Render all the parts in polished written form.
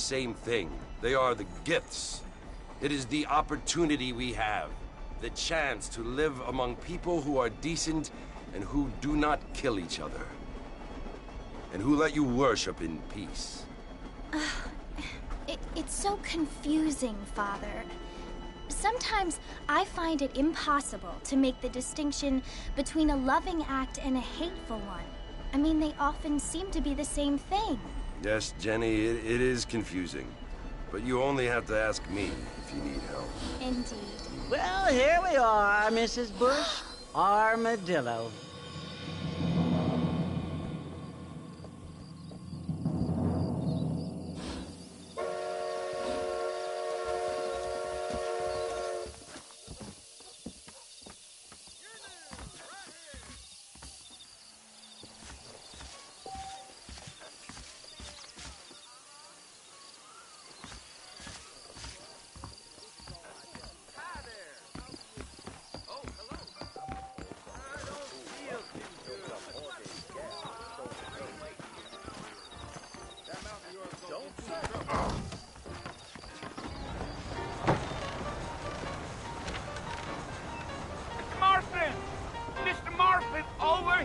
same thing. They are the gifts. It is the opportunity we have, the chance to live among people who are decent and who do not kill each other, and who let you worship in peace. It's so confusing, Father. Sometimes I find it impossible to make the distinction between a loving act and a hateful one. I mean, they often seem to be the same thing. Yes, Jenny, it is confusing. But you only have to ask me if you need help. Indeed. Well, here we are, Mrs. Bush. Armadillo.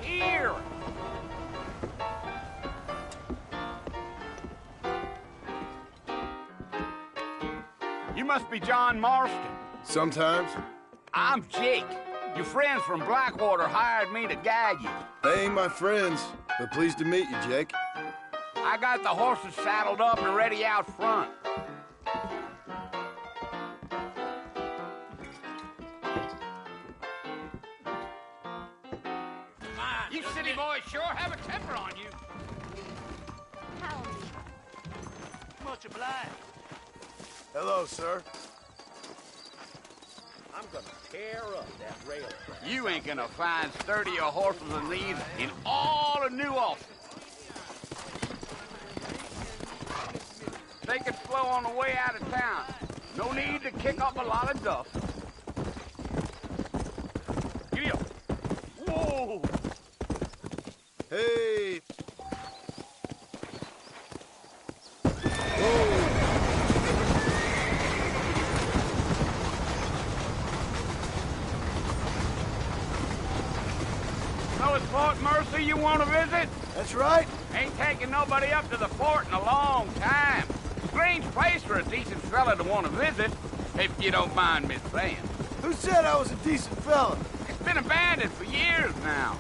Here! You must be John Marston. Sometimes. I'm Jake. Your friends from Blackwater hired me to guide you. They ain't my friends, but pleased to meet you, Jake. I got the horses saddled up and ready out front. You city boys sure have a temper on you. Howdy. Much obliged. Hello, sir. I'm gonna tear up that rail track. You ain't gonna find sturdier horses than these in all of New Ulster. Take it slow on the way out of town. No need to kick up a lot of dust. Giddy up. Whoa! Hey! So it's Fort Mercy you want to visit? That's right. Ain't taking nobody up to the fort in a long time. Strange place for a decent fella to want to visit, if you don't mind me saying. Who said I was a decent fella? It's been abandoned for years now.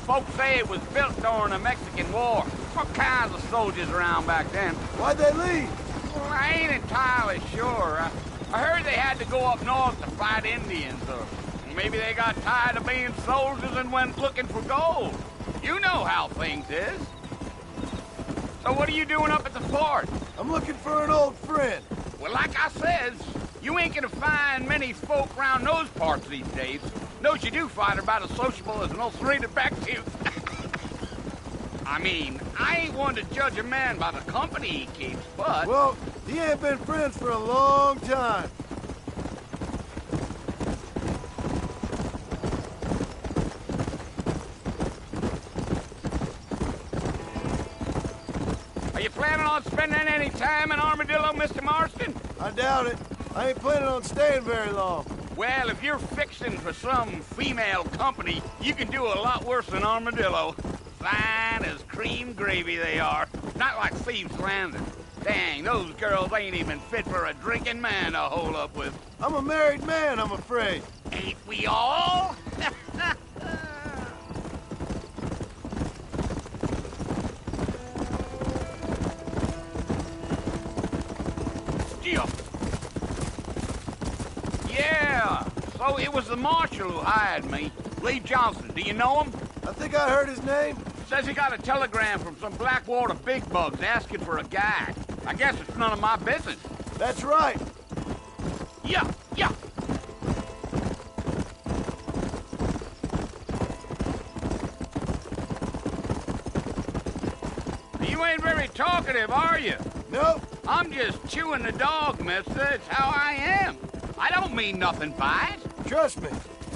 Folks say it was built during the Mexican War. What kinds of soldiers around back then? Why'd they leave? Well, I ain't entirely sure. I heard they had to go up north to fight Indians, or maybe they got tired of being soldiers and went looking for gold. You know how things is. So what are you doing up at the fort? I'm looking for an old friend. Well, like I says, you ain't gonna find many folk round those parts these days. Those you do find are about as sociable as an ulcerated back tooth. I mean, I ain't one to judge a man by the company he keeps, but... Well, he ain't been friends for a long time. Are you planning on spending any time in Armadillo, Mr. Marston? I doubt it. I ain't planning on staying very long. Well, if you're fixing for some female company, you can do a lot worse than Armadillo. Fine as cream gravy they are. Not like Thieves' Landing. Dang, those girls ain't even fit for a drinking man to hole up with. I'm a married man, I'm afraid. Ain't we all? Still. Yeah, so it was the marshal who hired me. Lee Johnson, do you know him? I think I heard his name. Says he got a telegram from some Blackwater big bugs asking for a guide. I guess it's none of my business. That's right. Yeah. You ain't very talkative, are you? Nope. I'm just chewing the dog, mister. It's how I am. I don't mean nothing by it. Trust me.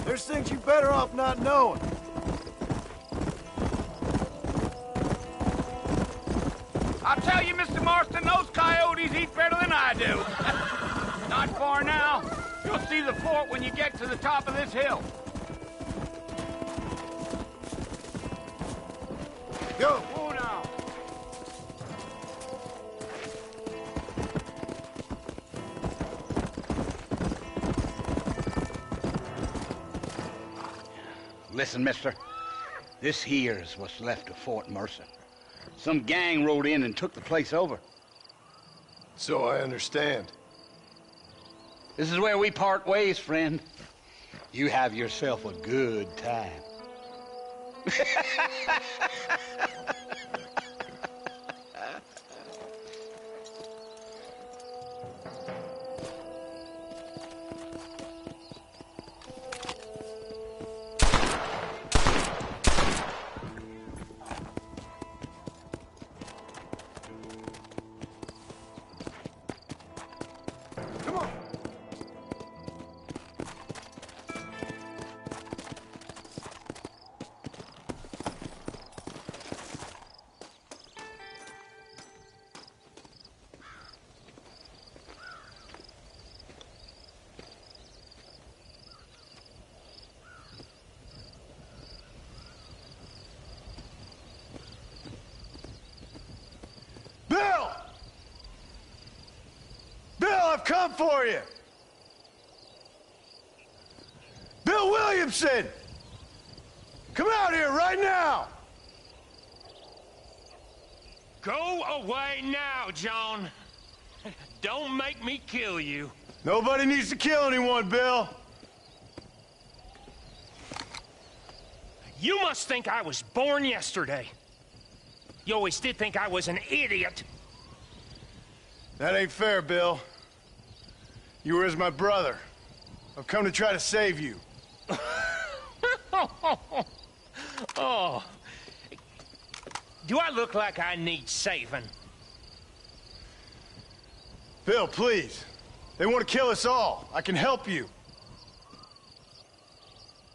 There's things you better off not knowing. I'll tell you, Mr. Marston, those coyotes eat very see the fort when you get to the top of this hill. Go! Whoa now. Listen, mister. This here's what's left of Fort Mercer. Some gang rode in and took the place over. So I understand. This is where we part ways, friend. You have yourself a good time. Bill! Bill, I've come for you! Bill Williamson! Come out here right now! Go away now, John. Don't make me kill you. Nobody needs to kill anyone, Bill. You must think I was born yesterday. You always did think I was an idiot. That ain't fair, Bill. You were as my brother. I've come to try to save you. Oh. Do I look like I need saving? Bill, please. They want to kill us all. I can help you.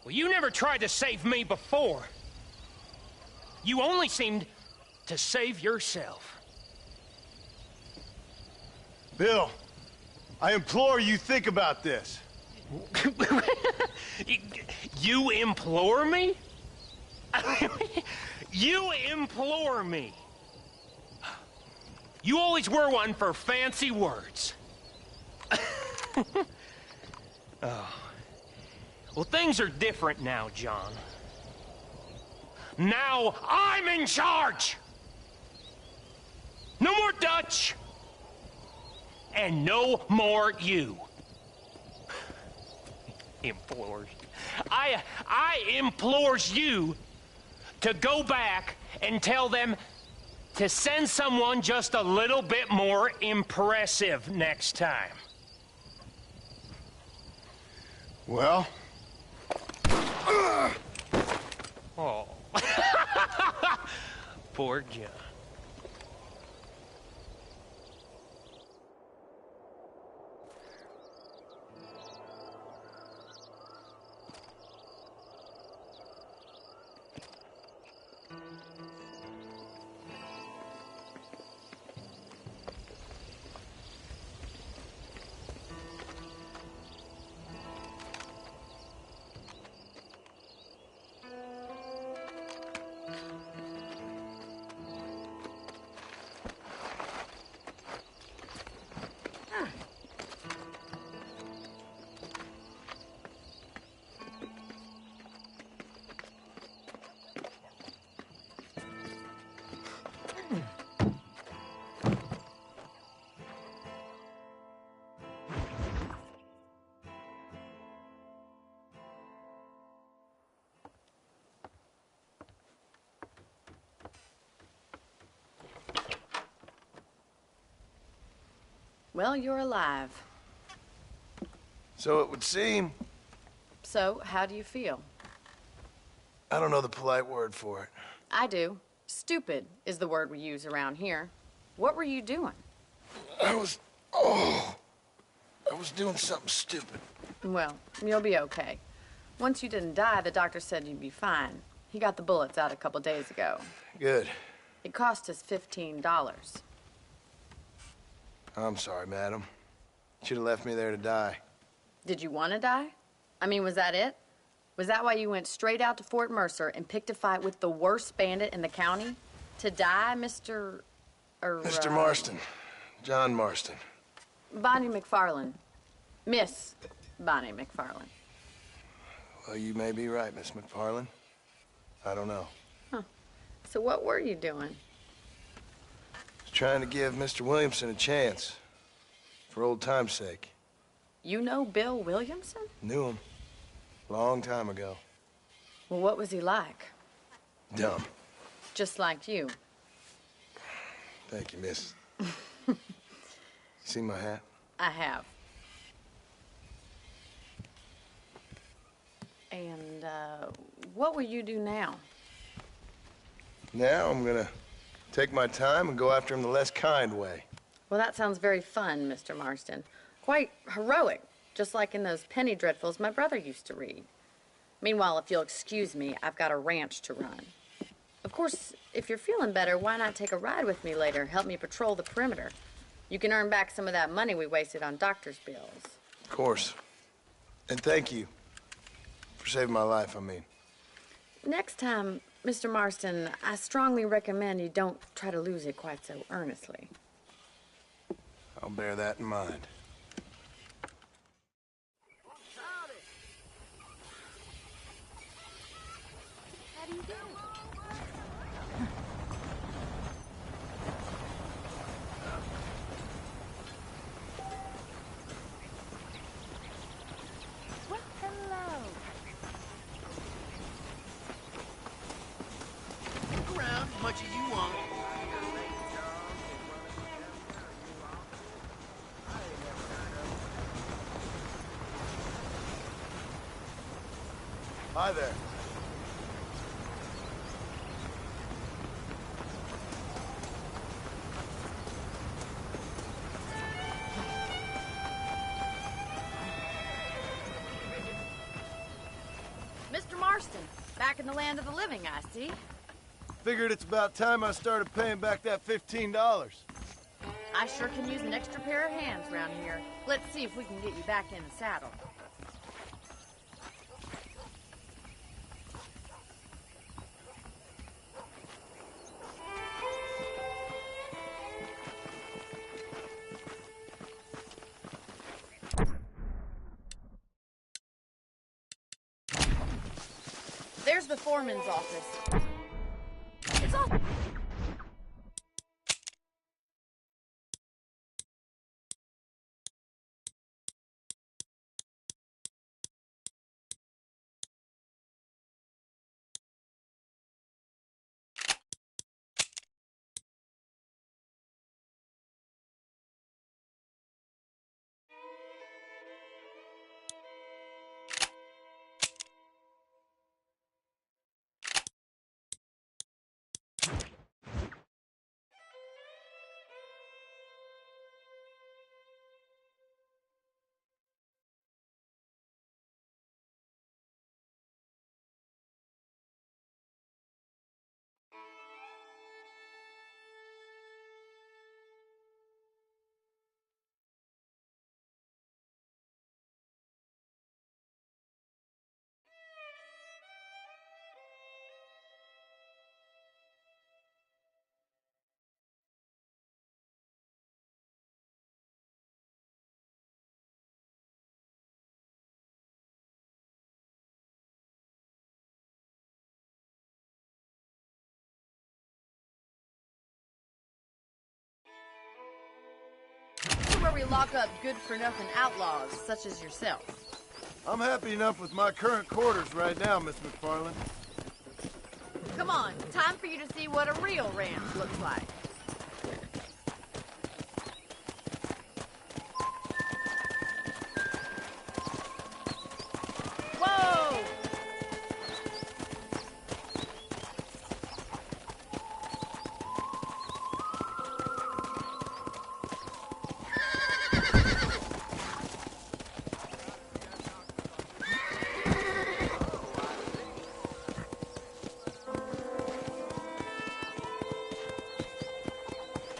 Well, you never tried to save me before. You only seemed to save yourself. Bill, I implore you think about this. You implore me? You implore me. You always were one for fancy words. Oh. Well, things are different now, John. Now I'm in charge! No more Dutch! And no more you. Implores. I implores you to go back and tell them to send someone just a little bit more impressive next time. Well? Oh. Poor John. Well, you're alive. So it would seem. So, how do you feel? I don't know the polite word for it. I do. Stupid is the word we use around here. What were you doing? I was doing something stupid. Well, you'll be okay. Once you didn't die, the doctor said you'd be fine. He got the bullets out a couple days ago. Good. It cost us $15. I'm sorry, madam. Should have left me there to die. Did you want to die? I mean, was that it? Was that why you went straight out to Fort Mercer and picked a fight with the worst bandit in the county? To die, Mr. Mr. Marston. John Marston. Bonnie McFarland. Miss Bonnie McFarland. Well, you may be right, Miss McFarland. I don't know. Huh. So what were you doing? Just trying to give Mr. Williamson a chance. For old time's sake. You know Bill Williamson? Knew him. Long time ago. Well, what was he like? Dumb. Just like you. Thank you, miss. You see my hat? I have. And, what will you do now? Now I'm gonna take my time and go after him the less kind way. Well, that sounds very fun, Mr. Marston. Quite heroic, just like in those penny dreadfuls my brother used to read. Meanwhile, if you'll excuse me, I've got a ranch to run. Of course, if you're feeling better, why not take a ride with me later? Help me patrol the perimeter. You can earn back some of that money we wasted on doctor's bills. Of course. And thank you for saving my life, I mean. Next time, Mr. Marston, I strongly recommend you don't try to lose it quite so earnestly. I'll bear that in mind. How do you do? Well, hello. Look around as much as you want. Hi there. Mr. Marston, back in the land of the living, I see. Figured it's about time I started paying back that $15. I sure can use an extra pair of hands around here. Let's see if we can get you back in the saddle. There's the foreman's office. It's all... where we lock up good-for-nothing outlaws, such as yourself. I'm happy enough with my current quarters right now, Miss McFarland. Come on, time for you to see what a real ranch looks like. Whoa!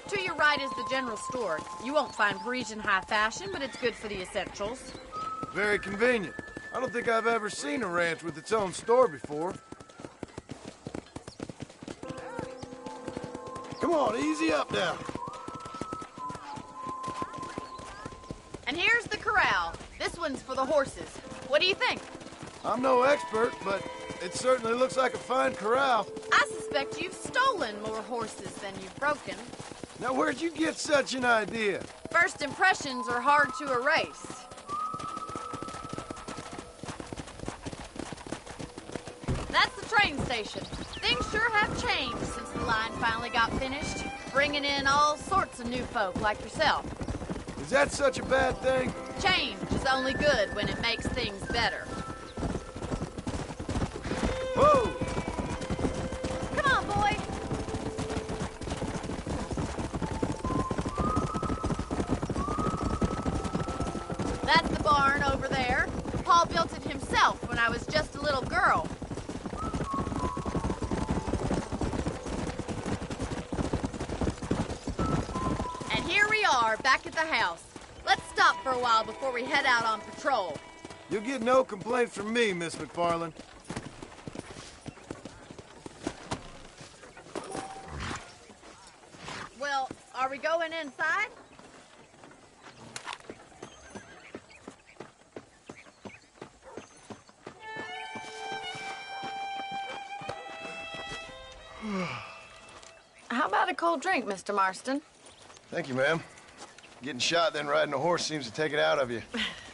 To your right is the general store. You won't find Parisian high fashion, but it's good for the essentials. Very convenient. I don't think I've ever seen a ranch with its own store before. Come on, easy up now. And here's the corral. This one's for the horses. What do you think? I'm no expert, but it certainly looks like a fine corral. I suspect you've stolen more horses than you've broken. Now, where'd you get such an idea? First impressions are hard to erase. That's the train station. Things sure have changed since the line finally got finished, bringing in all sorts of new folk like yourself. Is that such a bad thing? Change is only good when it makes things better. Whoa! Come on, boy. That's the barn over there. Paul built it himself when I was just a little girl. And here we are, back at the house. Let's stop for a while before we head out on patrol. You'll get no complaints from me, Miss McFarland. Well, are we going inside? How about a cold drink, Mr. Marston? Thank you, ma'am. Getting shot, then riding a horse seems to take it out of you.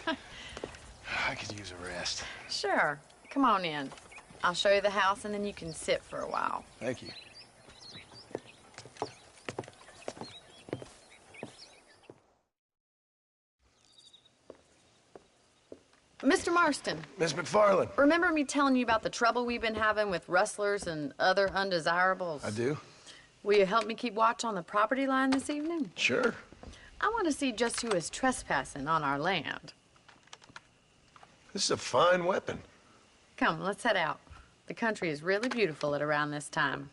I could use a rest. Sure. Come on in. I'll show you the house, and then you can sit for a while. Thank you. Mr. Marston. Miss McFarland. Remember me telling you about the trouble we've been having with rustlers and other undesirables? I do. Will you help me keep watch on the property line this evening? Sure. I want to see just who is trespassing on our land. This is a fine weapon. Come, let's head out. The country is really beautiful at around this time.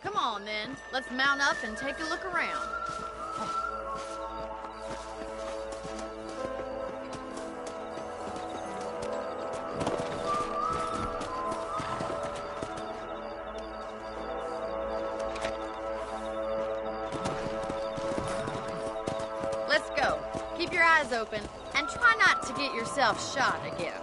Come on, then. Let's mount up and take a look around. Let's go. Keep your eyes open and try not to get yourself shot again.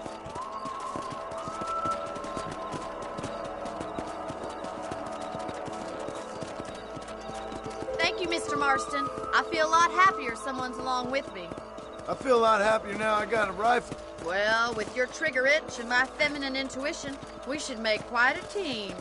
Thank you, Mr. Marston. I feel a lot happier someone's along with me. I feel a lot happier now I got a rifle. Well, with your trigger itch and my feminine intuition, we should make quite a team.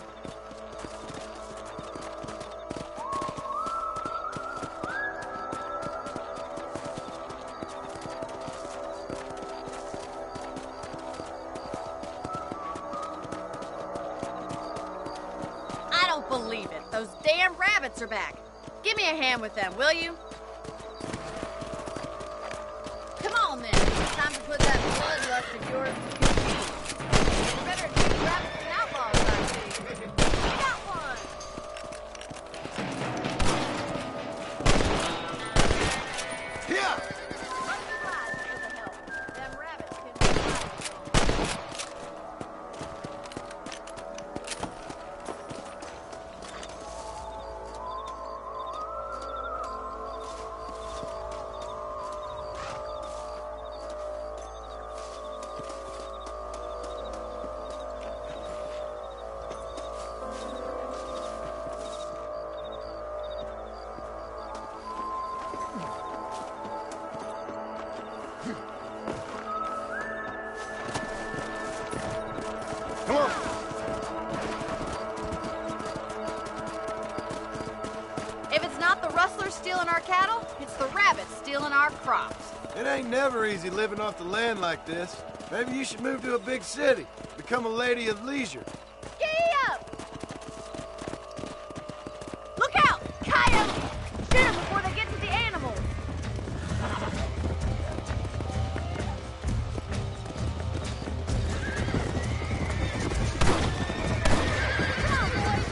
I don't believe it. Those damn rabbits are back. Give me a hand with them, will you? Come on, then. It's time to put that bloodlust of yours to good use. You better do rabbits and outlaws, I see. We got one. Here! Much obliged for the help. Them rabbits can be Come on! If it's not the rustlers stealing our cattle, it's the rabbits stealing our crops. It ain't never easy living off the land like this. Maybe you should move to a big city. Become a lady of leisure. Giddy up! Look out! Coyotes! Shoot them before they get to the animals. Come on, boys.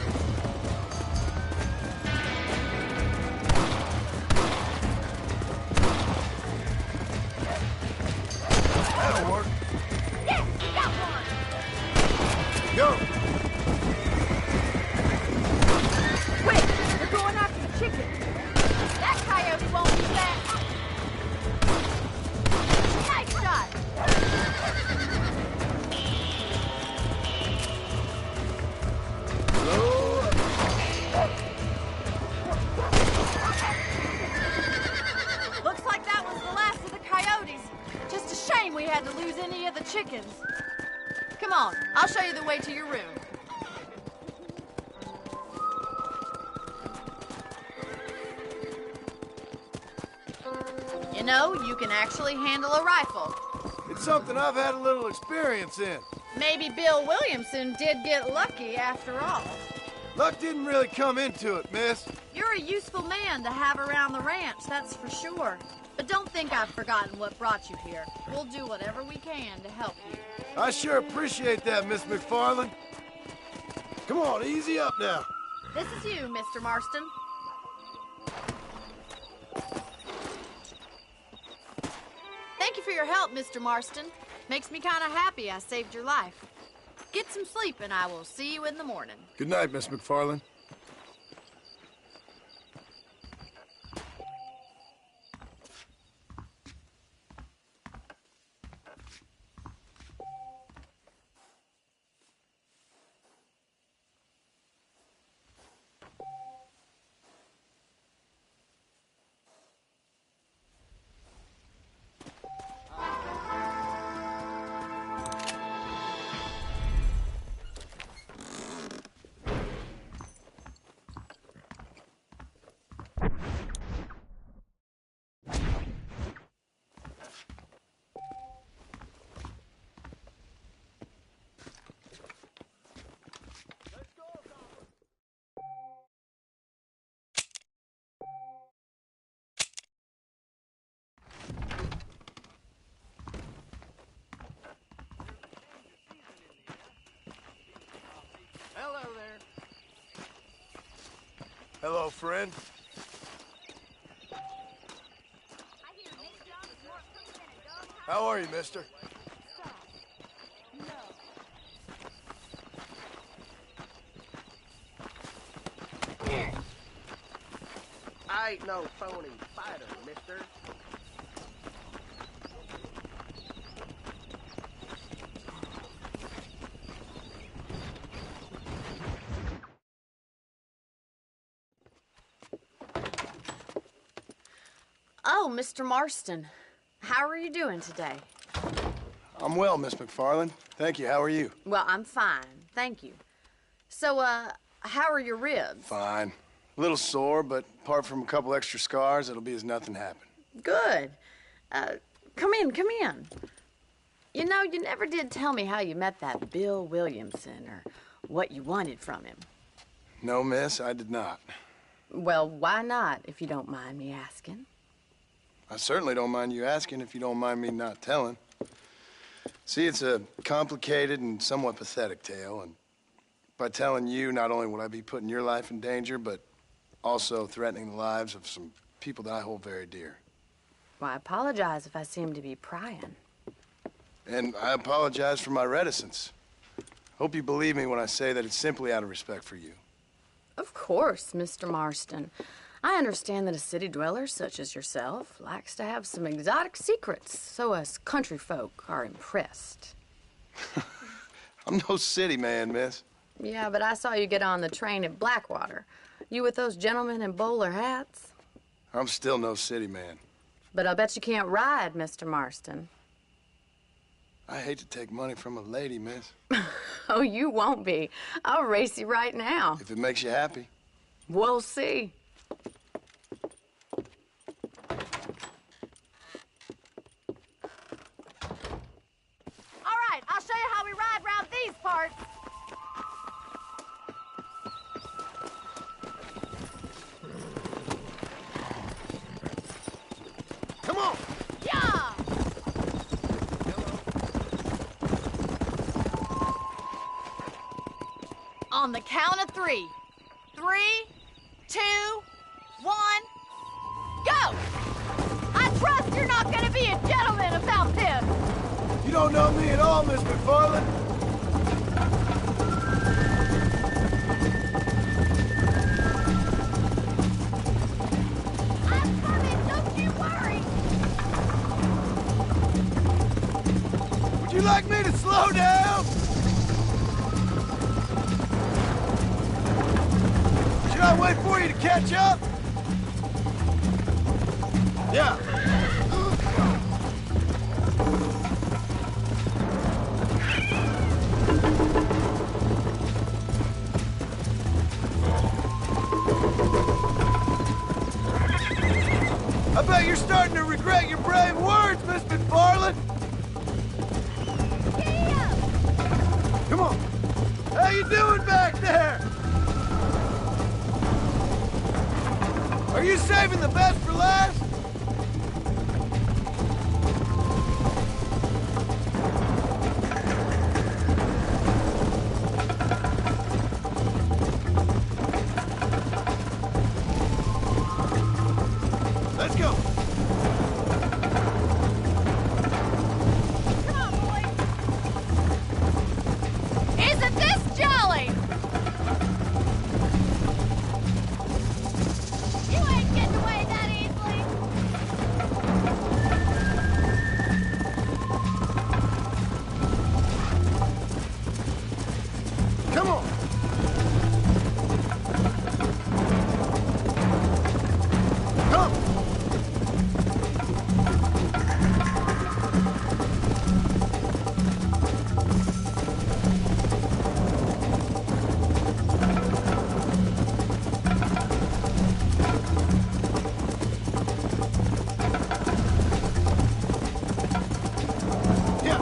You know, you can actually handle a rifle. It's something I've had a little experience in. Maybe Bill Williamson did get lucky after all. Luck didn't really come into it, miss. You're a useful man to have around the ranch, that's for sure. But don't think I've forgotten what brought you here. We'll do whatever we can to help you. I sure appreciate that, Miss McFarland. Come on, easy up now. This is you, Mr. Marston. Thank you for your help, Mr. Marston. Makes me kind of happy I saved your life. Get some sleep and I will see you in the morning. Good night, Miss McFarland. Hello there. Hello, friend. How are you, mister? I ain't no phony fighter, mister. Oh, Mr. Marston. How are you doing today? I'm well, Miss McFarland. Thank you. How are you? Well, I'm fine. Thank you. So, how are your ribs? Fine. A little sore, but apart from a couple extra scars, it'll be as nothing happened. Good. Come in, come in. You know, you never did tell me how you met that Bill Williamson or what you wanted from him. No, miss, I did not. Well, why not, if you don't mind me asking? I certainly don't mind you asking if you don't mind me not telling. See, it's a complicated and somewhat pathetic tale, and by telling you, not only would I be putting your life in danger, but also threatening the lives of some people that I hold very dear. Well, I apologize if I seem to be prying. And I apologize for my reticence. Hope you believe me when I say that it's simply out of respect for you. Of course, Mr. Marston. I understand that a city dweller such as yourself likes to have some exotic secrets, so us country folk are impressed. I'm no city man, miss. Yeah, but I saw you get on the train at Blackwater. You with those gentlemen in bowler hats? I'm still no city man. But I'll bet you can't ride, Mr. Marston. I hate to take money from a lady, miss. Oh, you won't be. I'll race you right now. If it makes you happy. We'll see. All right, I'll show you how we ride round these parts. Come on! Yeah! On the count of 3. 3, 2, 1, go! I trust you're not gonna be a gentleman about this. You don't know me at all, Miss McFarland. I'm coming, don't you worry. Would you like me to slow down? Should I wait for you to catch up? Yeah. I bet you're starting to regret your brave words, Miss McFarland! Come on! How you doing back there? Are you saving the best for last? Let's go! Come on, boys! Isn't this jolly? You ain't getting away that easily! Come on! Come! Yeah!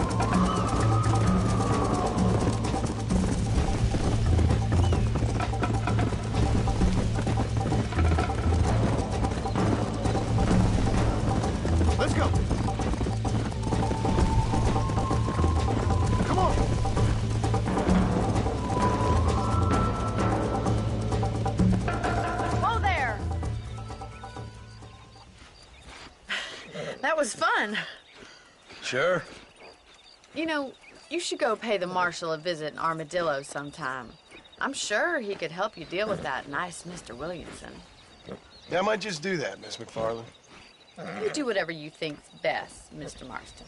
Let's go! Come on! Whoa there! That was fun. Sure. You know, you should go pay the marshal a visit in Armadillo sometime. I'm sure he could help you deal with that nice Mr. Williamson. Yeah, I might just do that, Miss McFarland. You do whatever you think's best, Mr. Marston.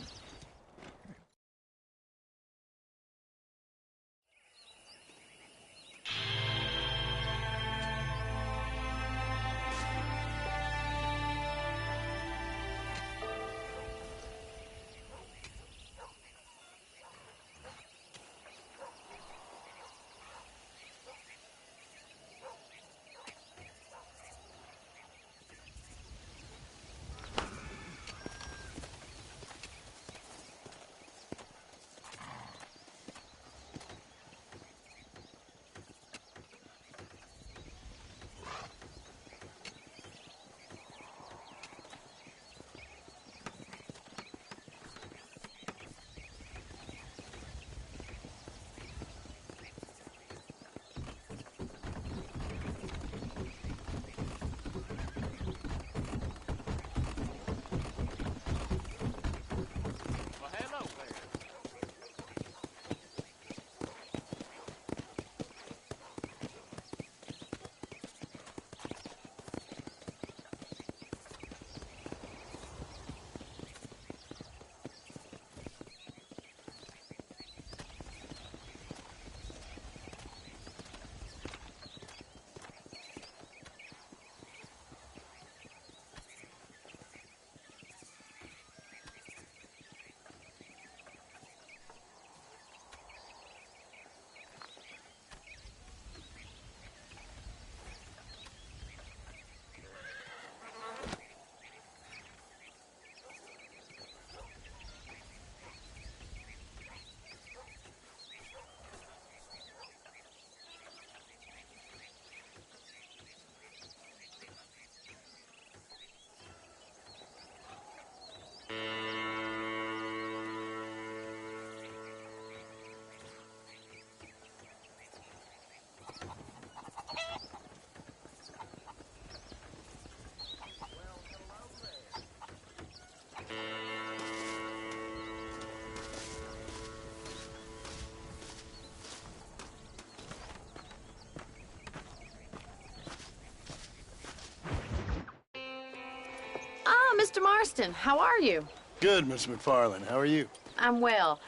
Mr. Marston, how are you? Good, Miss McFarland. How are you? I'm well.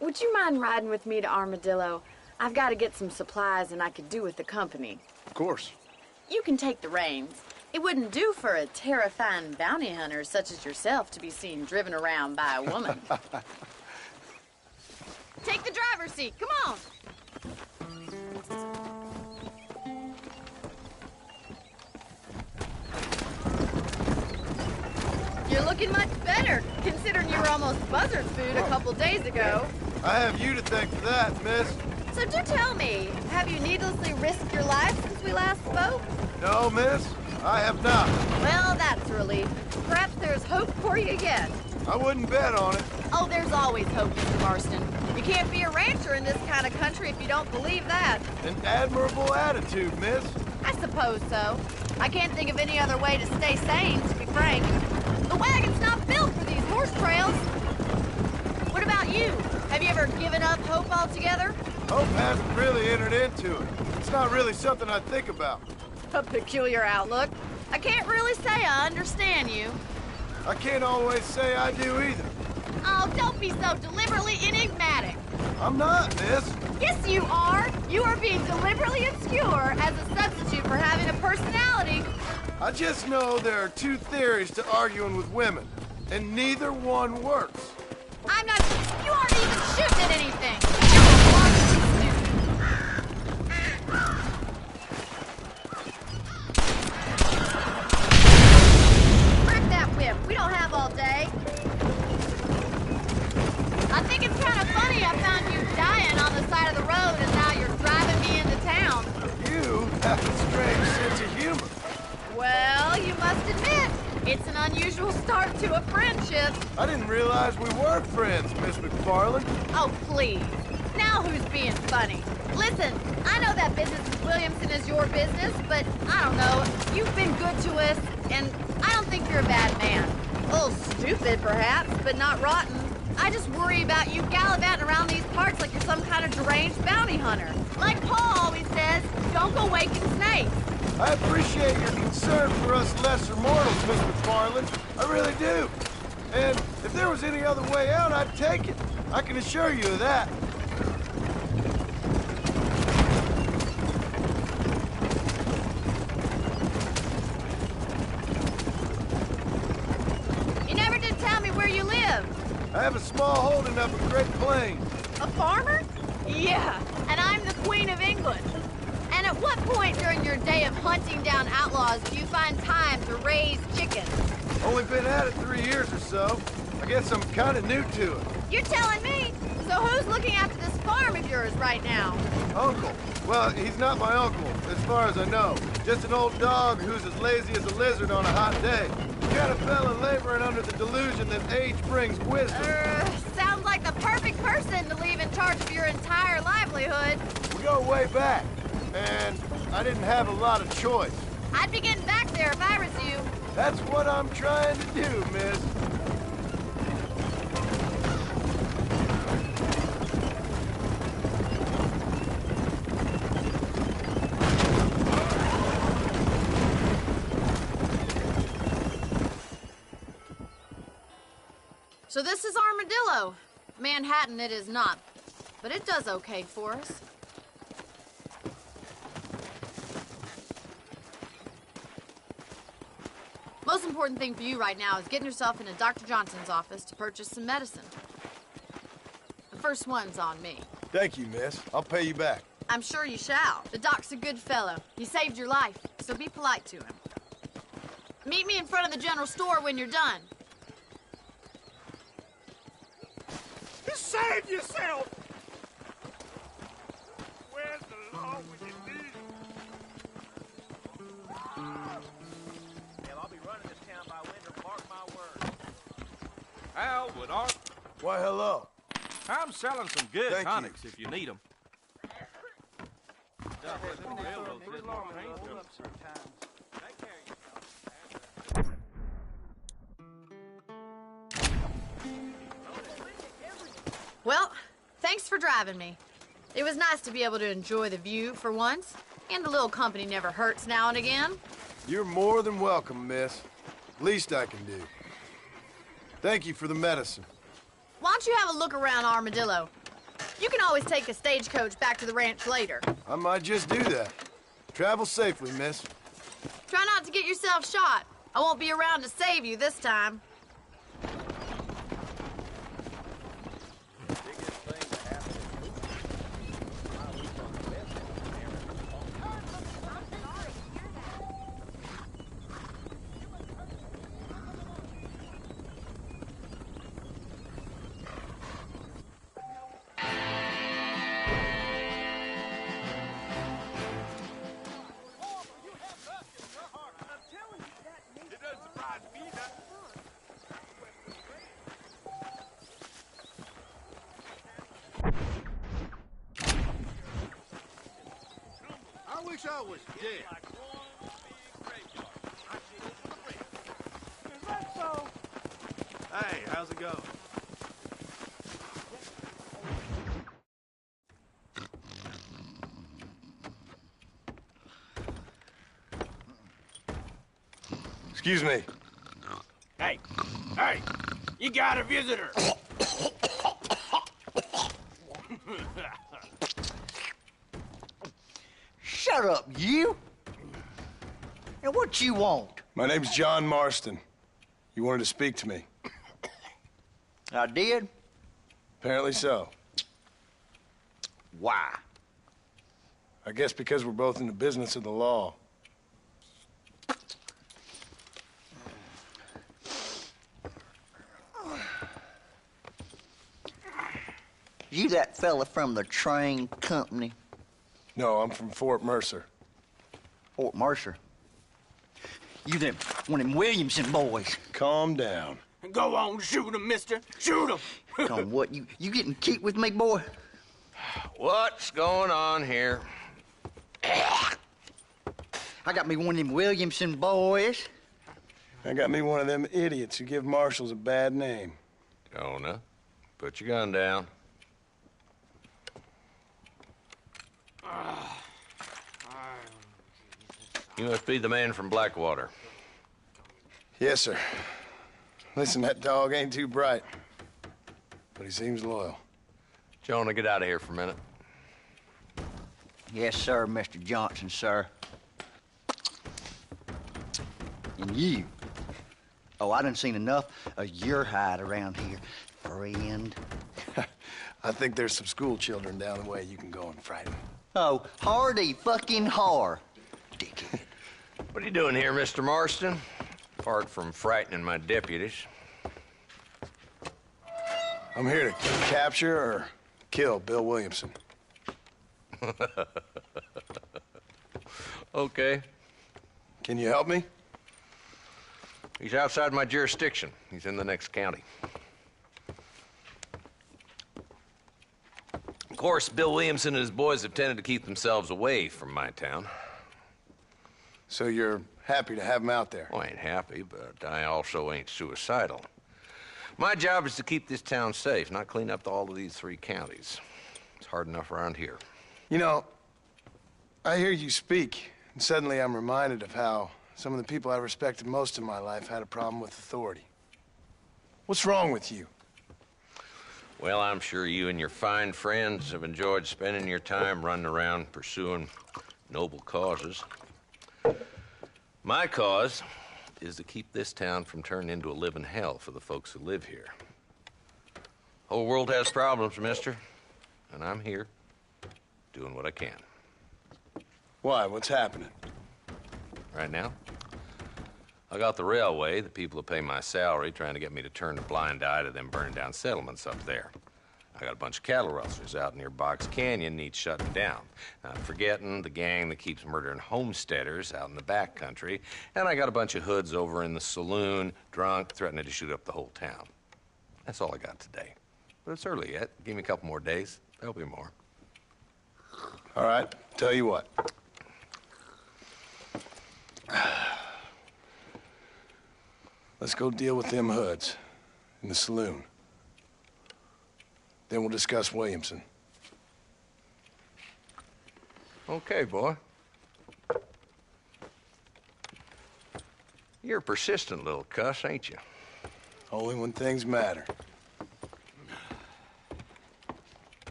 Would you mind riding with me to Armadillo? I've got to get some supplies and I could do with the company. Of course. You can take the reins. It wouldn't do for a terrifying bounty hunter such as yourself to be seen driven around by a woman. Take the driver's seat. Come on. looking much better, considering you were almost buzzard food a couple days ago. I have you to thank for that, miss. So do tell me, have you needlessly risked your life since we last spoke? No, miss, I have not. Well, that's a relief. Perhaps there's hope for you yet. I wouldn't bet on it. Oh, there's always hope, Mr. Marston. You can't be a rancher in this kind of country if you don't believe that. An admirable attitude, miss. I suppose so. I can't think of any other way to stay sane, to be frank. The wagon's not built for these horse trails. What about you? Have you ever given up hope altogether? Hope hasn't really entered into it. It's not really something I think about. A peculiar outlook. I can't really say I understand you. I can't always say I do either. Oh, don't be so deliberately enigmatic. I'm not, miss. Yes, you are. You are being deliberately obscure as a substitute for having a personality. I just know there are two theories to arguing with women, and neither one works. I'm not... You aren't even shooting at anything. You're remarkably stupid. Crack that whip. We don't have all day. I think it's kind of funny I found you dying on the side of the road and now you're driving me into town. You have a strange sense of humor. Well, you must admit, it's an unusual start to a friendship. I didn't realize we were friends, Miss McFarland. Oh, please. Now who's being funny? Listen, I know that business with Williamson is your business, but I don't know. You've been good to us, and I don't think you're a bad man. A little stupid, perhaps, but not rotten. I just worry about you gallivanting around these parts like you're some kind of deranged bounty hunter. Like Paul always says, don't go waking snakes. I appreciate your concern for us lesser mortals, Miss McFarland. I really do. And if there was any other way out, I'd take it. I can assure you of that. You never did tell me where you live. I have a small holding up in Great Plains. A farmer? Yeah, and I'm the Queen of England. And at what point during your day of hunting down outlaws do you find time to raise chickens? Only been at it 3 years or so. I guess I'm kind of new to it. You're telling me? So who's looking after this farm of yours right now? Uncle. Well, he's not my uncle, as far as I know. Just an old dog who's as lazy as a lizard on a hot day. Kind of fella laboring under the delusion that age brings wisdom. Sounds like the perfect person to leave in charge of your entire livelihood. We go way back, and I didn't have a lot of choice. I'd be getting back there if I was you. That's what I'm trying to do, miss. So this is Armadillo. Manhattan it is not, but it does okay for us. Most important thing for you right now is getting yourself into Dr. Johnson's office to purchase some medicine. The first one's on me. Thank you, miss. I'll pay you back. I'm sure you shall. The doc's a good fellow. He saved your life, so be polite to him. Meet me in front of the general store when you're done. Save yourself! Where's the law when you need it? Hell, I'll be running this town by winter, mark my words. Al, would Art... Why, hello. I'm selling some good Thank tonics you. if you need them. Well, thanks for driving me. It was nice to be able to enjoy the view for once, and a little company never hurts now and again. You're more than welcome, miss. Least I can do. Thank you for the medicine. Why don't you have a look around Armadillo? You can always take a stagecoach back to the ranch later. I might just do that. Travel safely, miss. Try not to get yourself shot. I won't be around to save you this time. girl was dead. Is that so? Hey, how's it going? Excuse me. Hey, you got a visitor. Shut up, you! And what you want? My name's John Marston. You wanted to speak to me. I did? Apparently so. Why? I guess because we're both in the business of the law. You that fella from the train company? No, I'm from Fort Mercer. Fort Mercer? You them one of them Williamson boys? Calm down. Go on, shoot him, mister. Shoot him. On what? You getting cute with me, boy? What's going on here? I got me one of them Williamson boys. I got me one of them idiots who give marshals a bad name. Jonah, put your gun down. You must be the man from Blackwater. Yes, sir. Listen, that dog ain't too bright, but he seems loyal. Jonah, get out of here for a minute. Yes, sir, Mr. Johnson, sir. And you. Oh, I done seen enough of your hide around here, friend. I think there's some school children down the way you can go and frighten. Oh, hardy fucking har. Dickhead. What are you doing here, Mr. Marston? Apart from frightening my deputies. I'm here to capture or kill Bill Williamson. Okay. Can you help me? He's outside my jurisdiction. He's in the next county. Of course, Bill Williamson and his boys have tended to keep themselves away from my town. So you're happy to have him out there? Well, I ain't happy, but I also ain't suicidal. My job is to keep this town safe, not clean up all of these 3 counties. It's hard enough around here. You know, I hear you speak, and suddenly I'm reminded of how some of the people I respected most in my life had a problem with authority. What's wrong with you? Well, I'm sure you and your fine friends have enjoyed spending your time running around pursuing noble causes. My cause is to keep this town from turning into a living hell for the folks who live here. Whole world has problems, mister, and I'm here doing what I can. Why? What's happening? Right now, I got the railway, the people who pay my salary, trying to get me to turn a blind eye to them burning down settlements up there. I got a bunch of cattle rustlers out near Box Canyon needs shutting down. Not forgetting the gang that keeps murdering homesteaders out in the back country. And I got a bunch of hoods over in the saloon, drunk, threatening to shoot up the whole town. That's all I got today. But it's early yet. Give me a couple more days. There'll be more. All right, tell you what. Let's go deal with them hoods in the saloon. Then we'll discuss Williamson. Okay, boy. You're a persistent little cuss, ain't you? Only when things matter.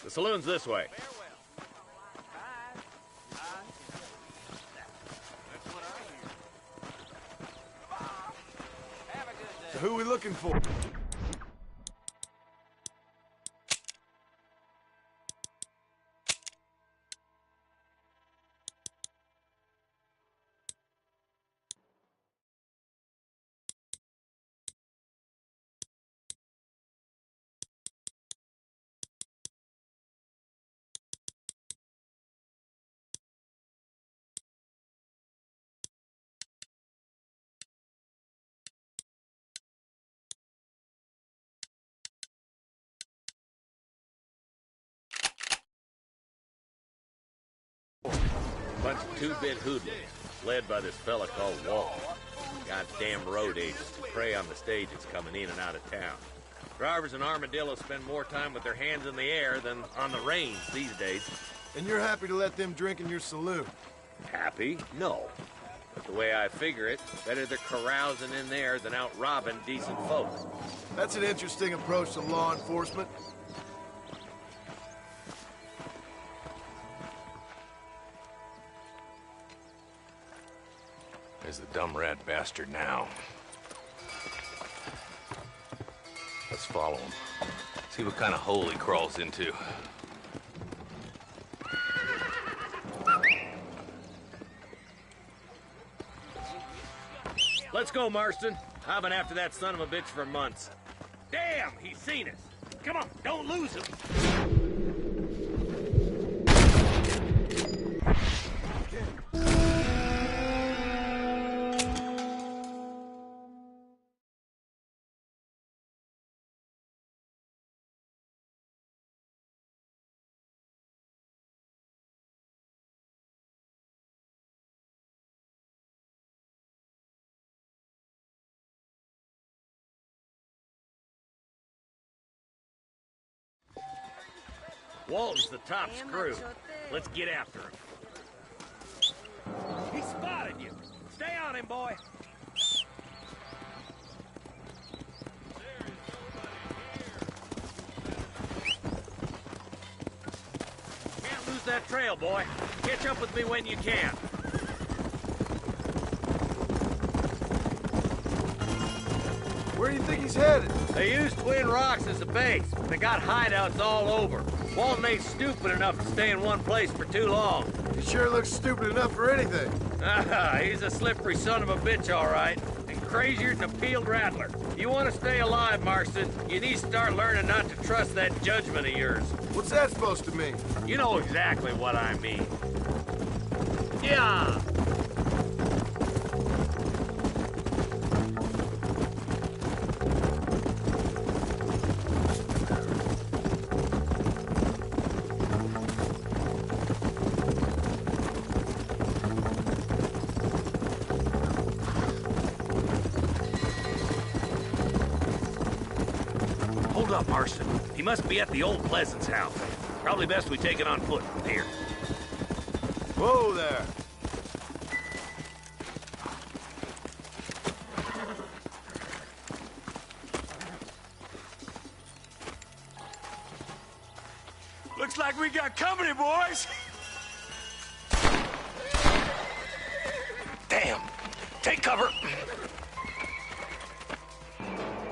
The saloon's this way. So who are we looking for? bunch of two-bit hoodlums, led by this fella called Walt. Goddamn road agents to prey on the stages coming in and out of town. Drivers in Armadillo spend more time with their hands in the air than on the reins these days. And you're happy to let them drink in your saloon? Happy? No. But the way I figure it, better they're carousing in there than out robbing decent folks. That's an interesting approach to law enforcement. There's the dumb rat bastard now. Let's follow him. See what kind of hole he crawls into. Let's go, Marston. I've been after that son of a bitch for months. Damn, he's seen us. Come on, don't lose him. Walton's the top screw. Let's get after him. He spotted you. Stay on him, boy. Can't lose that trail, boy. Catch up with me when you can. Where do you think he's headed? They use Twin Rocks as a base, but they got hideouts all over. Walton ain't stupid enough to stay in one place for too long. He sure looks stupid enough for anything. He's a slippery son of a bitch, all right. And crazier than a peeled rattler. You want to stay alive, Marston, you need to start learning not to trust that judgment of yours. What's that supposed to mean? You know exactly what I mean. Yeah! Hold up, Marston. He must be at the old Pleasance house. Probably best we take it on foot from here. Whoa there. Looks like we got company, boys! Damn! Take cover!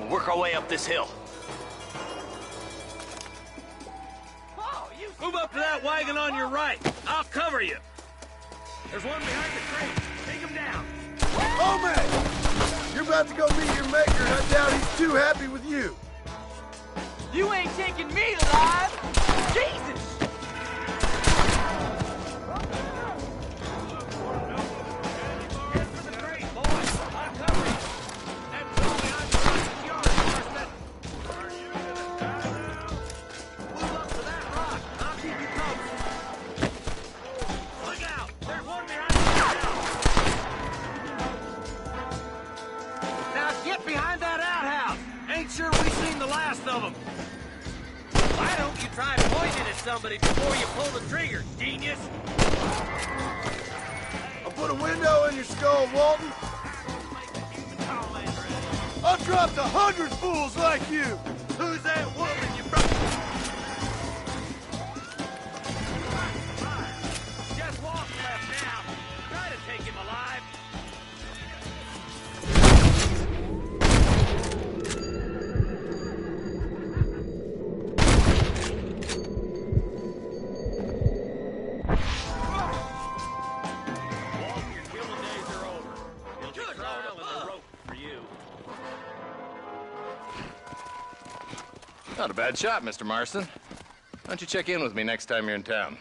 We'll work our way up this hill. Move up to that wagon on your right. I'll cover you. There's one behind the crate. Take him down. Oh, man! You're about to go meet your maker, and I doubt he's too happy with you. You ain't taking me alive! Jesus! Sure we've seen the last of them. Why don't you try pointing at somebody before you pull the trigger, genius? I'll put a window in your skull, Walton. I've dropped 100 fools like you. Who's that woman you brought? Just Walton left now. Try to take him alive. Not a bad shot, Mr. Marston. Why don't you check in with me next time you're in town?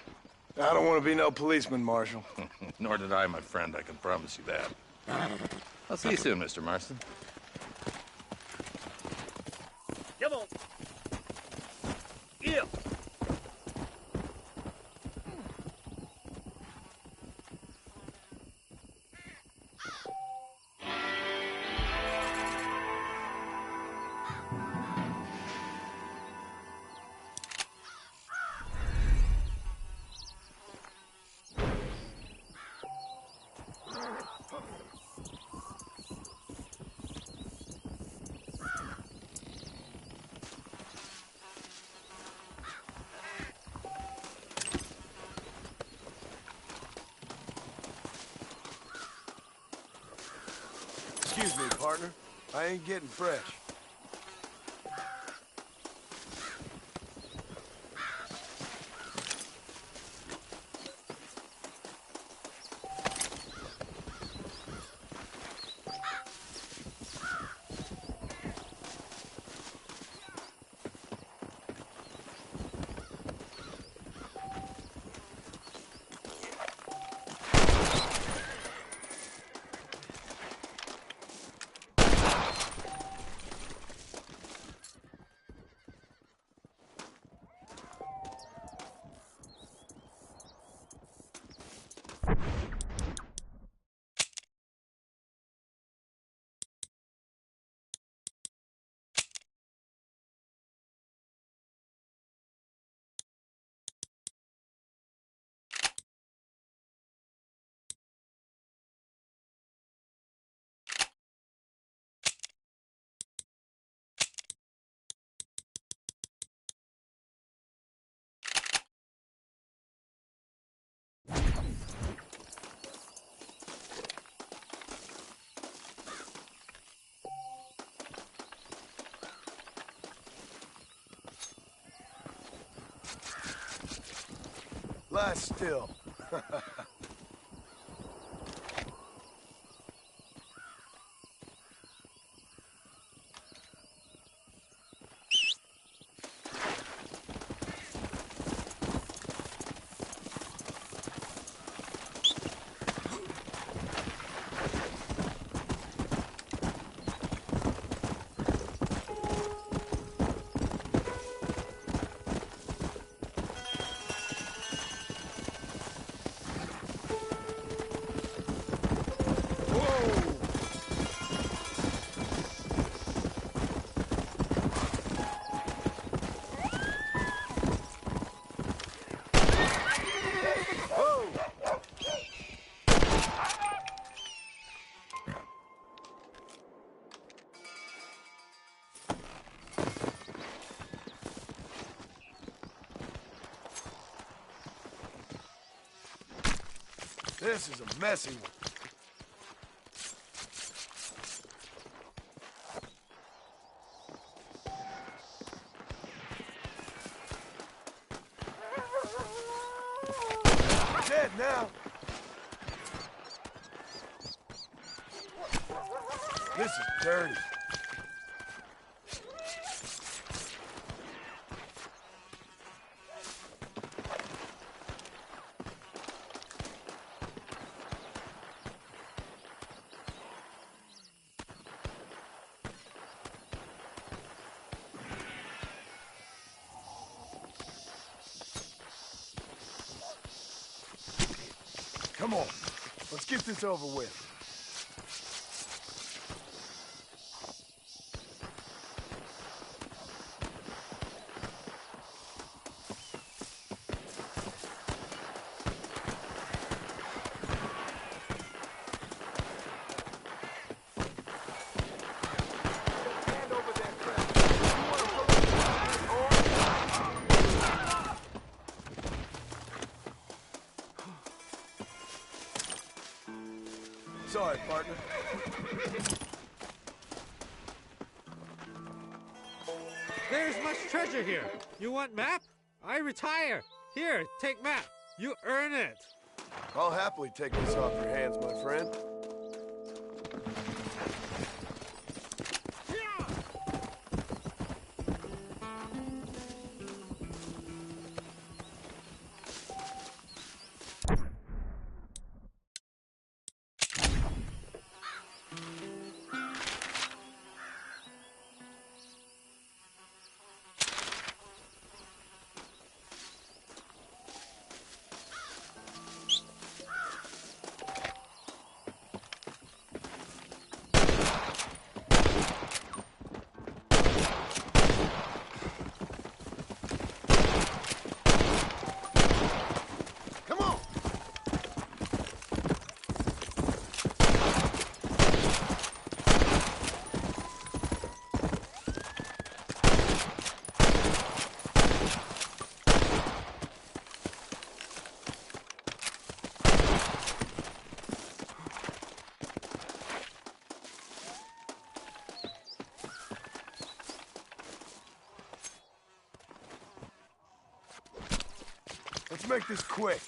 I don't want to be no policeman, Marshal. Nor did I, my friend. I can promise you that. I'll see you soon, Mr. Marston. Come on. Yeah. Excuse me, partner. I ain't getting fresh. Lie still. This is a messy one. Dead now. This is dirty. Come on, let's get this over with. Sorry, partner. There's much treasure here. You want map? I retire. Here, take map. You earn it. I'll happily take this off your hands, my friend. Let's make this quick.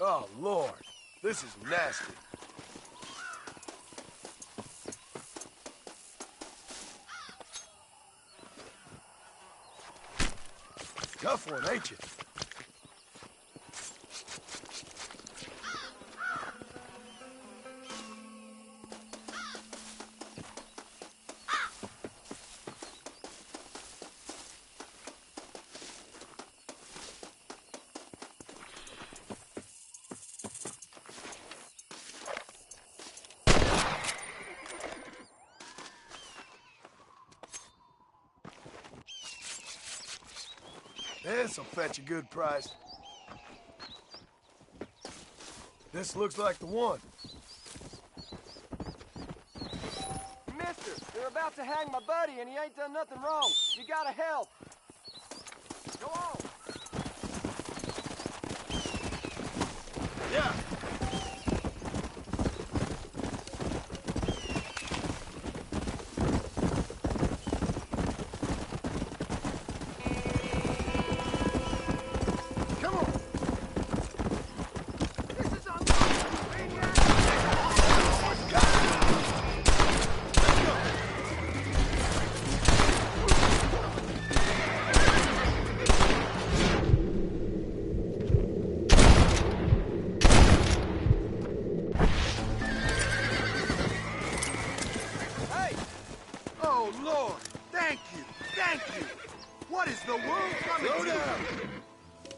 Oh, Lord. This is nasty. Tough one, ain't you? This'll fetch a good price. This looks like the one. Mister, they're about to hang my buddy and he ain't done nothing wrong. You gotta help. Go on. Yeah.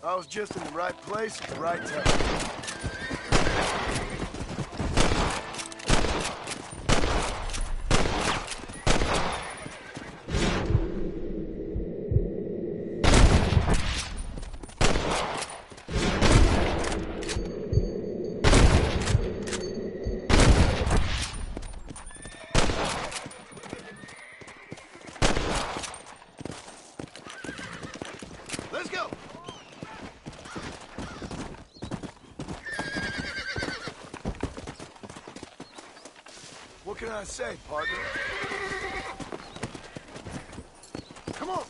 I was just in the right place at the right time. Let's go! What can I say, partner? Come on!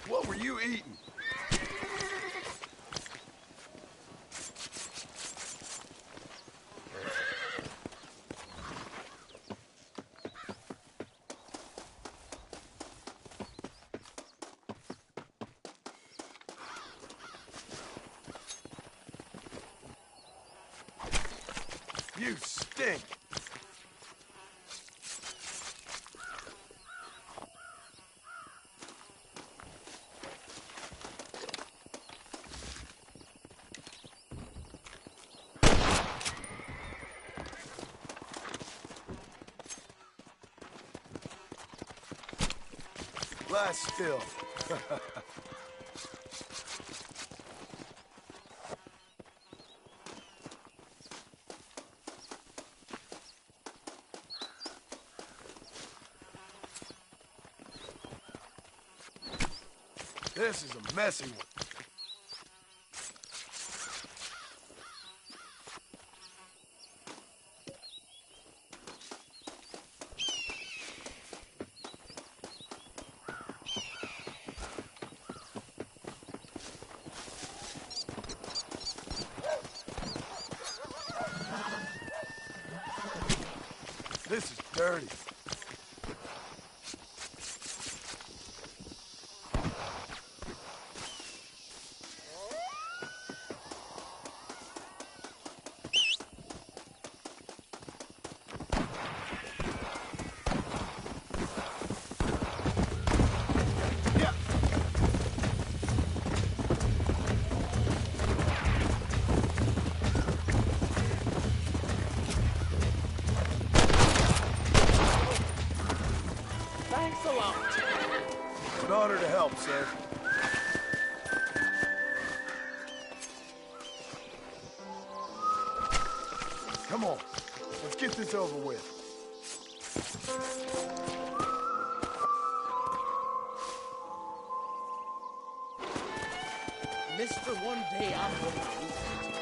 What were you eating? You stink! Lie still. This is a messy one. This is dirty. Yeah. help, sir. Come on. Let's get this over with. Mister, one day I'm going to lose it.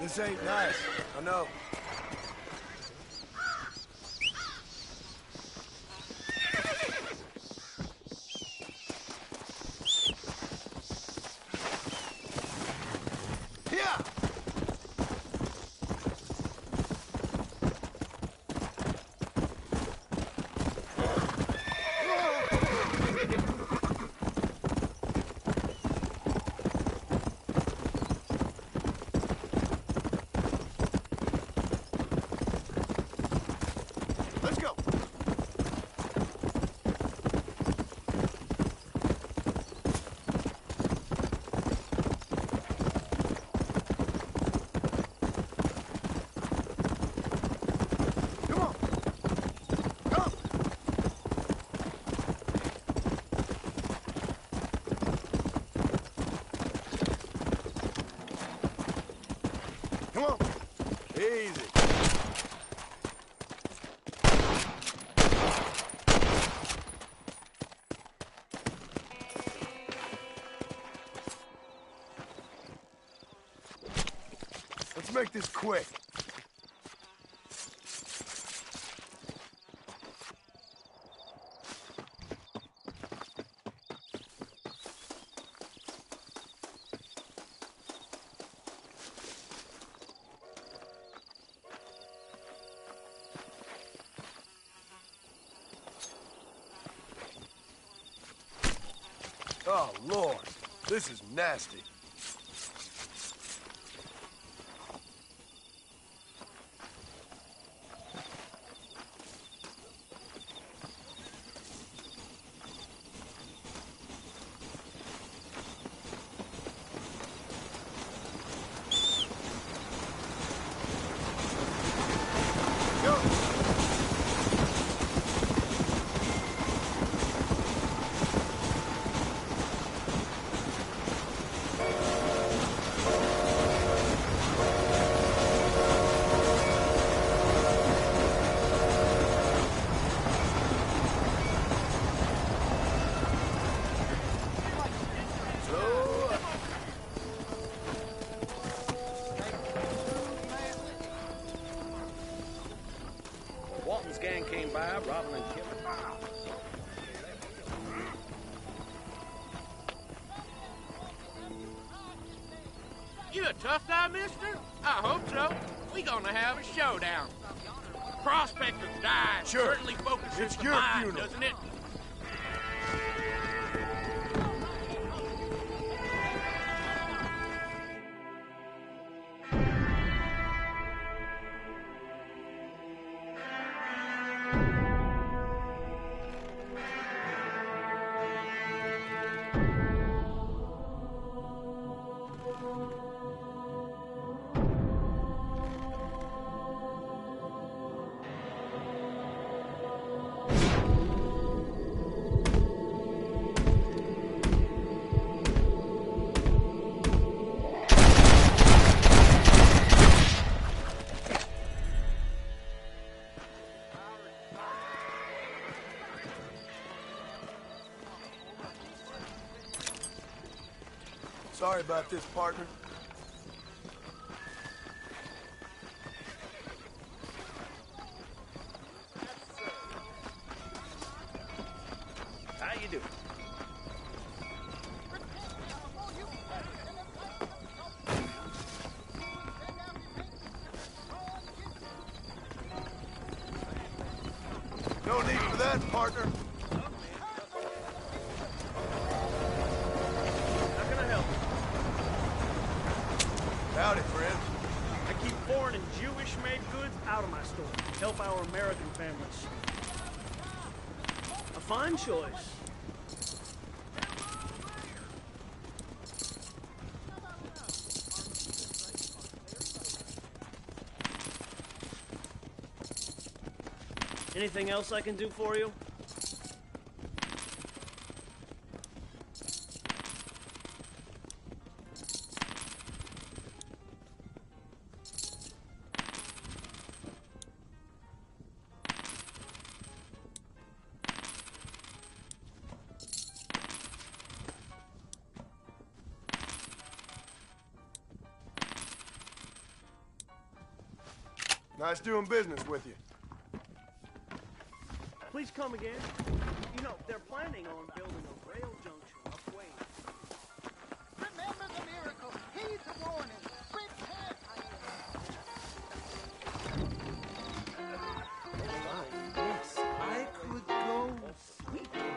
This ain't nice. I know. Come on. Easy. Let's make this quick. Oh, Lord. This is nasty. Walton's gang came by, robbing and killing. You a tough guy, mister? I hope so. We gonna have a showdown. Prospect of dying certainly focuses It's the your mind, funeral. doesn't it? Sorry about this, partner. How you doing? No need for that, partner. How can I help you? Howdy, friend. I keep foreign and Jewish-made goods out of my store. Help our American families. A fine choice. Anything else I can do for you? Nice doing business with you. Please come again. You know, they're planning on building a rail junction up Wayne. Remember the miracle. Heed the warning. Prepare. Yes, I could go sweeping.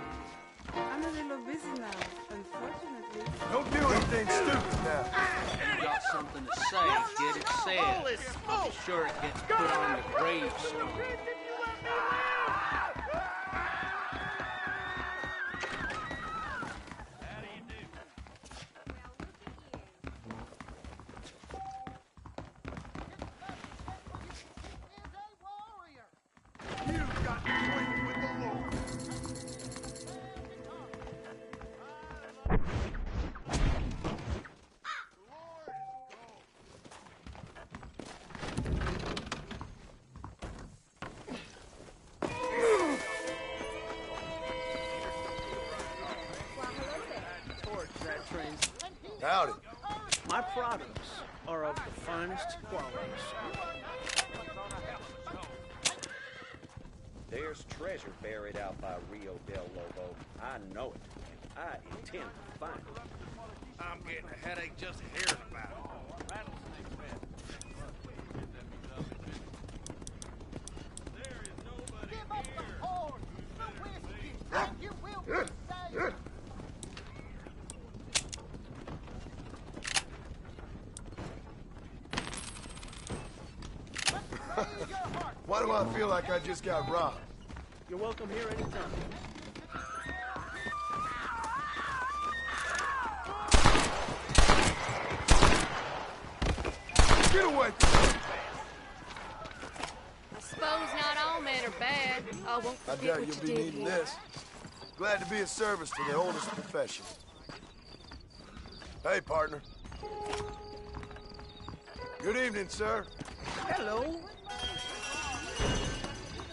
I'm a little busy now, unfortunately. Don't do anything stupid now. You got something to say, get it said. Holy smoke! Be sure it gets put on the gravestone. You've got to wait with the Lord. Torch that train. Howdy. My products are of the finest quality, sir. There's treasure buried out by Rio del Lobo. I know it, and I intend to find it. I'm getting a headache just hearing about it. Give up the horn. The whiskey. And you will be saved. Why do I feel like I just got robbed? You're welcome here anytime. Get away from me! I suppose not all men are bad. I won't I forget doubt what you'll you be did needing here. this. Glad to be of service to the oldest profession. Hey, partner. Good evening, sir. Hello.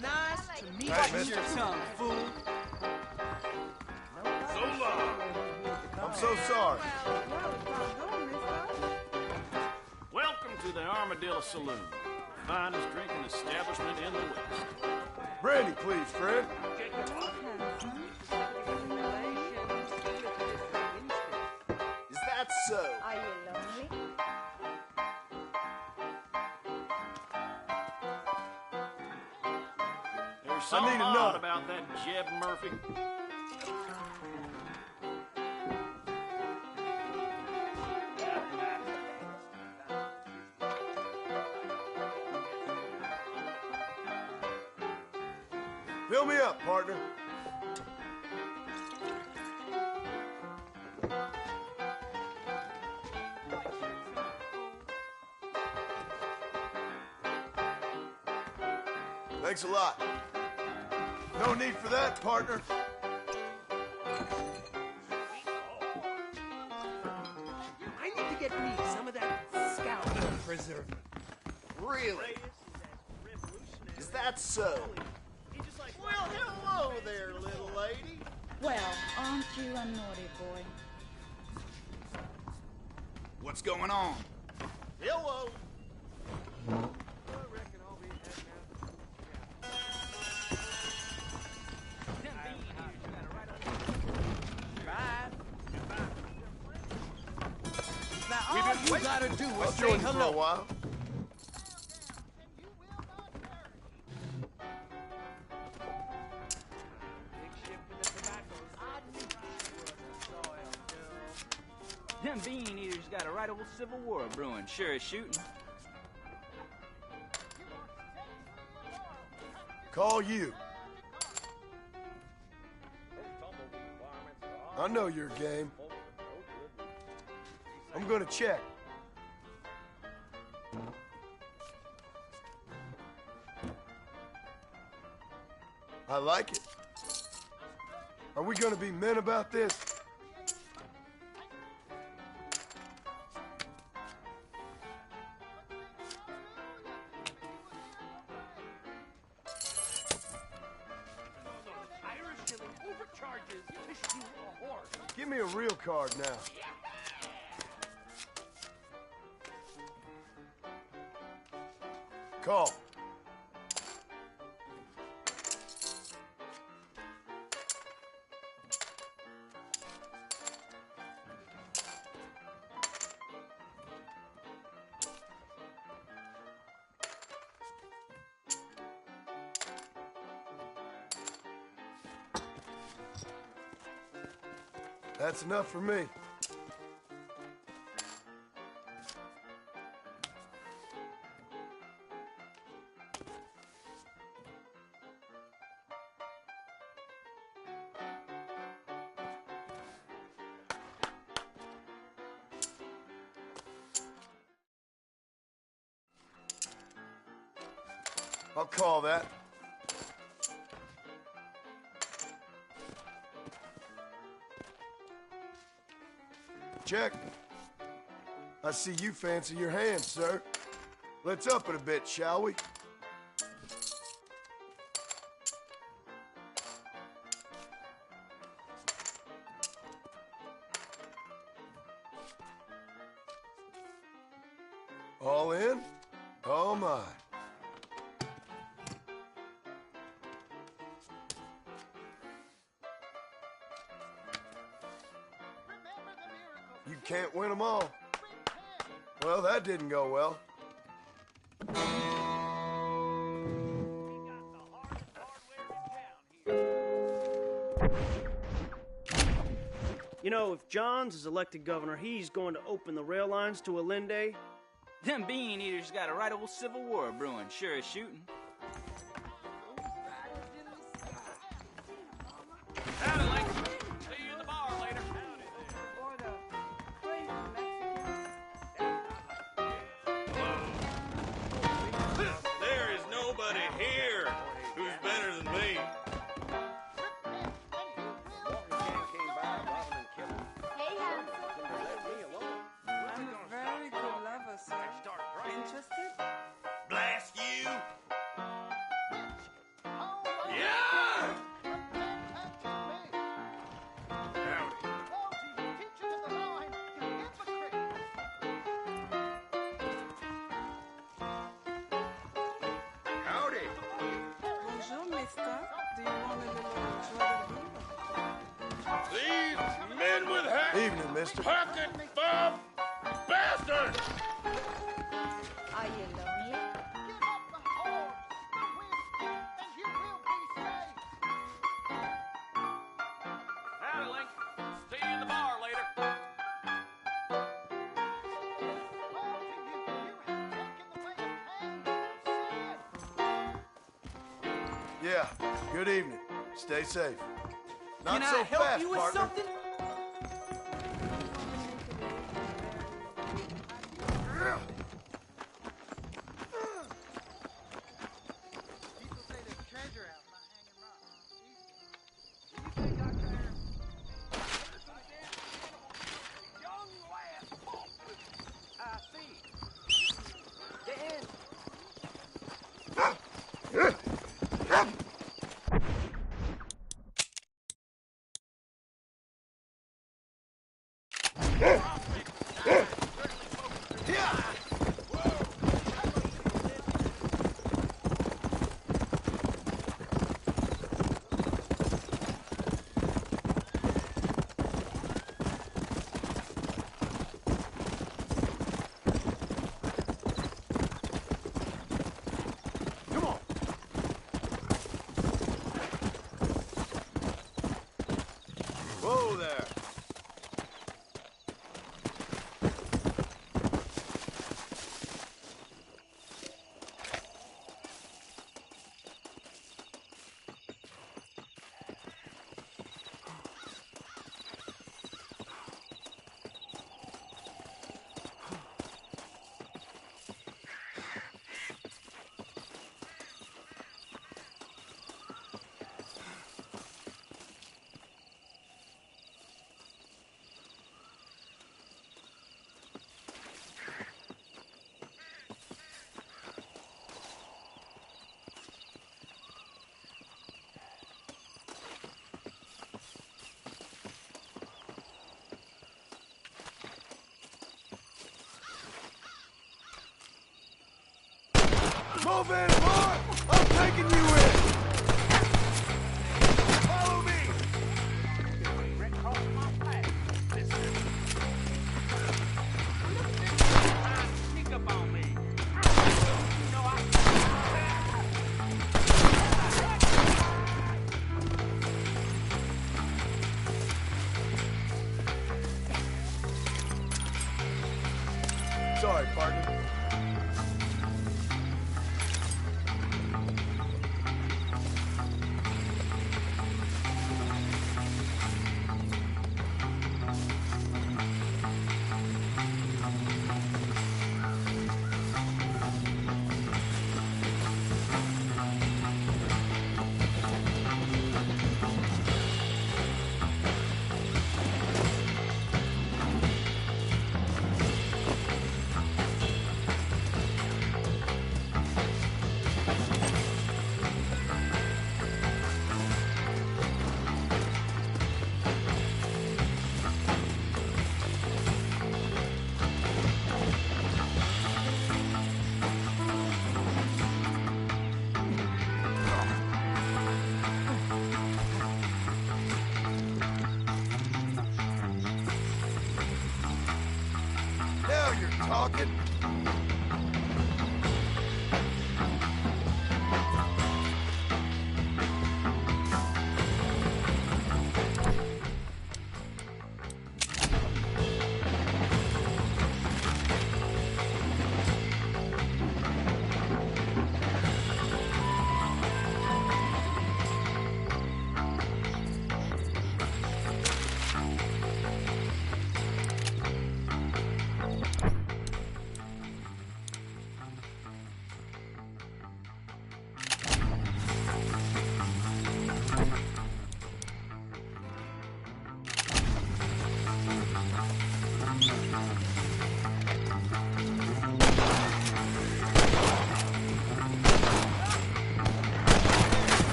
Nice to meet Hey, you, mister. young fool. So long. I'm so sorry. Welcome to the Armadillo Saloon, the finest drinking establishment in the West. Brandy, please, friend. Is that so? Are you lonely? There's I something need odd another. about that Jeb Murphy. Fill me up, partner. Thanks a lot. No need for that, partner. I need to get me some of that scout preserve. Really? Is that so? Well, hello there, little lady. Well, aren't you a naughty boy? What's going on? Hello. Now all you gotta do I'll is say join you for a hello. while. Them bean eaters got a right old civil war brewing, sure as shooting. Call you. I know your game. I'm gonna check. I like it. Are we gonna be men about this? Give me a real card now. Call. That's enough for me. I'll call that. Check. I see you fancy your hands, sir. Let's up it a bit, shall we? All in? Oh, my. You can't win them all. Well, that didn't go well. You know, if Johns is elected governor, he's going to open the rail lines to Allende. Them bean eaters got a right old civil war brewing, sure as shooting. Howdy, Link. See you in the bar later. There is nobody here who's better than me. I'm a very good lover, sir. Interested? Blast you! Yeah! Howdy! Bonjour, mister. Do you want a little trouble? These men with hats! Evening, mister. Pocket fob bastards! Are you lonely? Give up the horse, the whiskey, and you will be safe. Howdy, Link. See you in the bar later. Yeah, good evening. Stay safe. Not Can so I help fast, you with partner. something? Cole Van Hart! I'm taking you in! Follow me! Sneak up on me. Sorry, partner. Now you're talking.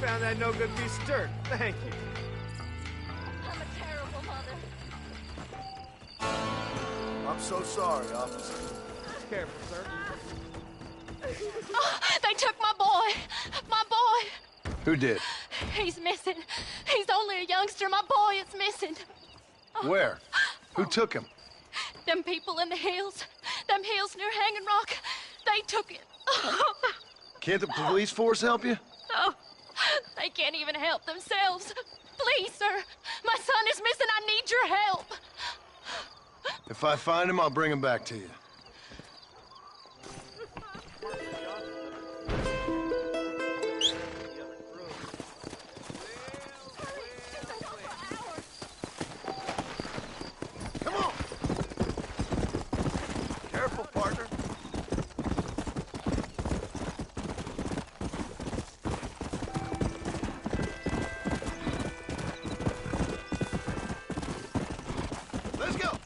Found that no good piece of dirt. Thank you. I'm a terrible mother. I'm so sorry, officer. Careful, sir. Oh, they took my boy. My boy. Who did? He's missing. He's only a youngster. My boy is missing. Where? Who took him? Them people in the hills. Them hills near Hanging Rock. They took it. Can't the police force help you? No. They can't even help themselves. Please, sir. My son is missing. I need your help. If I find him, I'll bring him back to you. Come on! Careful, partner. Let's go!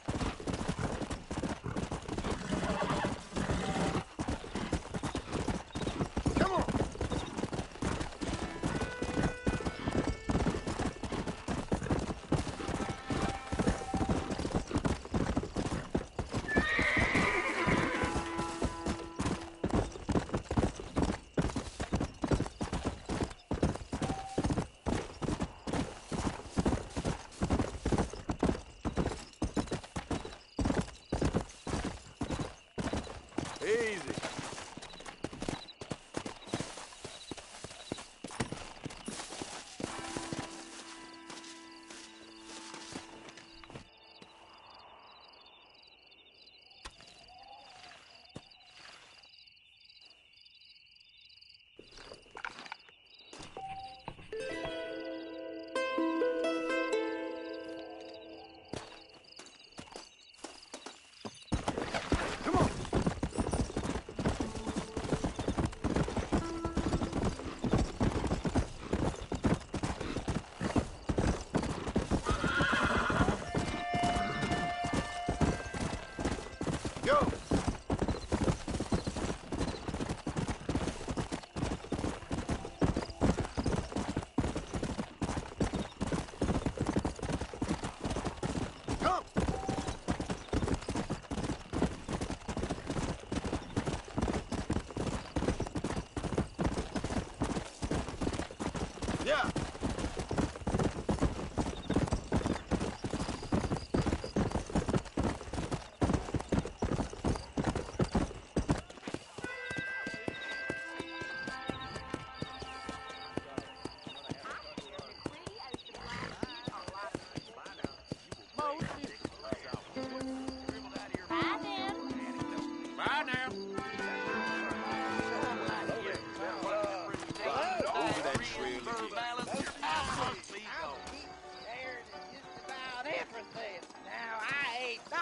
Come on! Easy.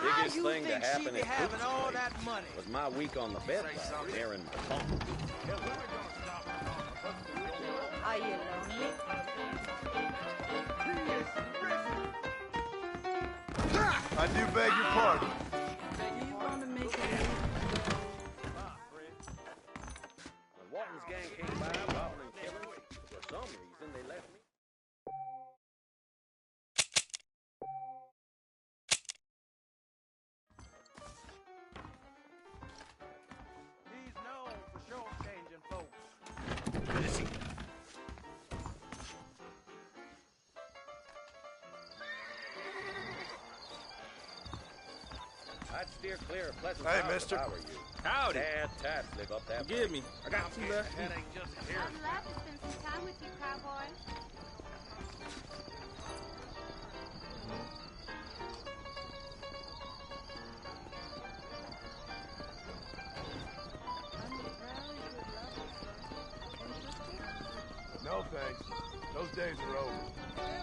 how Biggest you thing to think she happen be at having Coop's all place that money? was my week on the bed ladder, airing my phone. Are you lonely? I do beg your pardon. Do you want to make it When Walton's gang came by, robbing and killing, for some reason they left me. He's known for short-changing folks. I'd steer clear of Pleasant Hey, Valley mister. if I were you. Howdy. Bad taps live up that Forgive way. me. I got two left. That ain't just here. I'd love to spend some time with you, cowboy. No thanks. Those days are over.